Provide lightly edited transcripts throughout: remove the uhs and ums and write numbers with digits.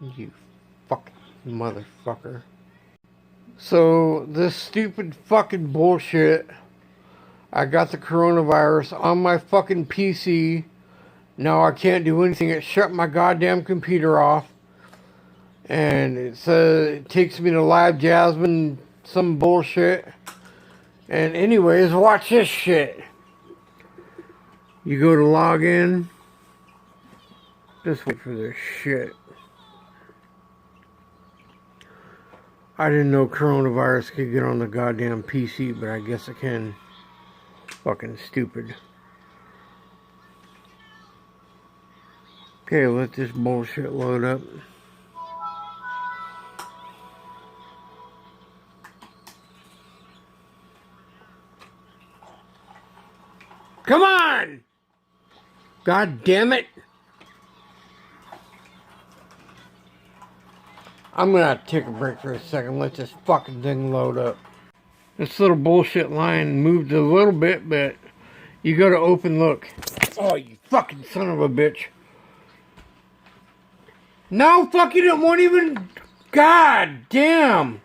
You fucking motherfucker. So, this stupid fucking bullshit. I got the coronavirus on my fucking PC. Now I can't do anything. It shut my goddamn computer off. And it says it takes me to Live Jasmine, some bullshit. And anyways, watch this shit. You go to log in. Just wait for this shit. I didn't know coronavirus could get on the goddamn PC, but I guess it can. Fucking stupid. Okay, let this bullshit load up. Come on! God damn it! I'm gonna have to take a break for a second. Let this fucking thing load up. This little bullshit line moved a little bit, but you go to open look. Oh, you fucking son of a bitch. No, fucking it won't even... God damn!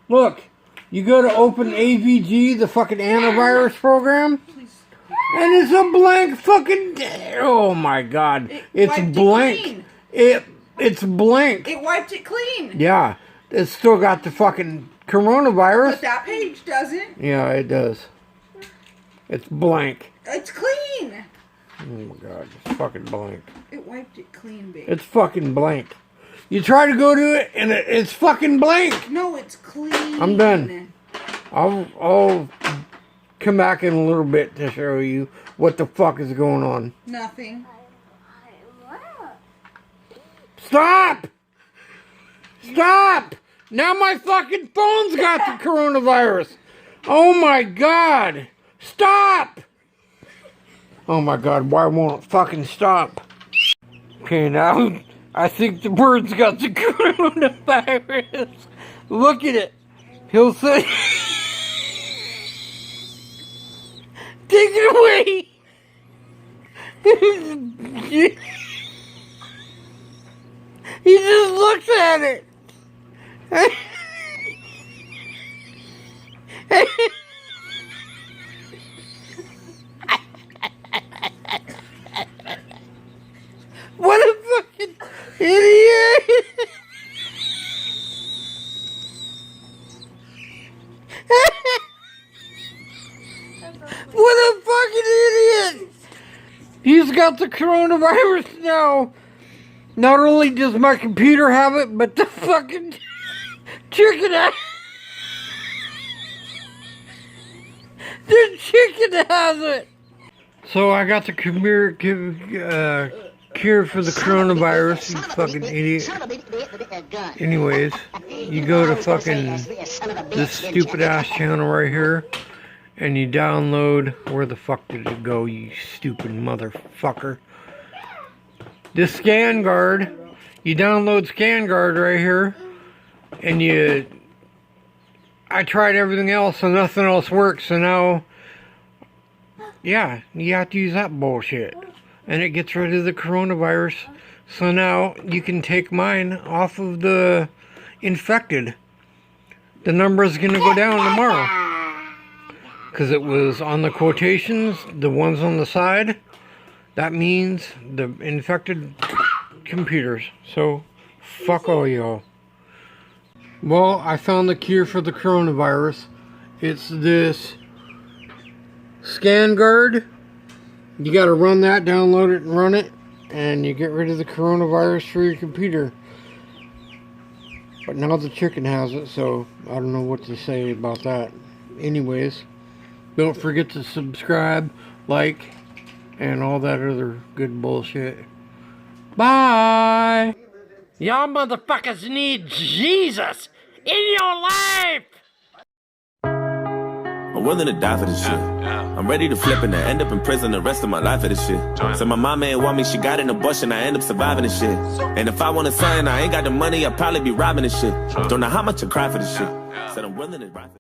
Look, you go to open AVG, the fucking antivirus program, and it's a blank fucking... Oh my god. It's blank. It's blank. It wiped it clean. Yeah. It's still got the fucking coronavirus. But that page doesn't. Yeah, it does. It's blank. It's clean. Oh my god, it's fucking blank. It wiped it clean, babe. It's fucking blank. You try to go to it, and it's fucking blank. No, it's clean. I'm done. I'll come back in a little bit to show you what the fuck is going on. Nothing. Stop! Stop! Now my fucking phone's got the coronavirus. Oh my god! Stop! Oh my god, why won't it fucking stop? Okay, now I think the bird's got the coronavirus. Look at it. He'll say... Take it away! He just looks at it. What a fucking idiot! What a fucking idiot! He's got the coronavirus now. Not only does my computer have it, but the fucking chicken has the chicken has it. So I got the cure for the coronavirus, you fucking idiot. Anyways, you go to fucking this stupid ass channel right here, and you download, where the fuck did it go, you stupid motherfucker? This Scan Guard, you download Scan Guard right here, and I tried everything else and nothing else works, so now, yeah, you have to use that bullshit. And it gets rid of the coronavirus, so now you can take mine off of the infected. The number is going to go down tomorrow. Because it was on the quotations, the ones on the side. That means the infected computers. So, fuck all y'all. Well, I found the cure for the coronavirus. It's this Scan Guard. You gotta run that, download it, and run it. And you get rid of the coronavirus for your computer. But now the chicken has it, so I don't know what to say about that. Anyways, don't forget to subscribe, like, and all that other good bullshit. Bye! Y'all motherfuckers need Jesus in your life! I'm willing to die for this shit. I'm ready to flip and end up in prison the rest of my life for this shit. So my mama ain't want me, she got an abortion, I end up surviving this shit. And if I want a son, I ain't got the money, I'll probably be robbing this shit. Don't know how much I cry for this shit. Said I'm willing to ride for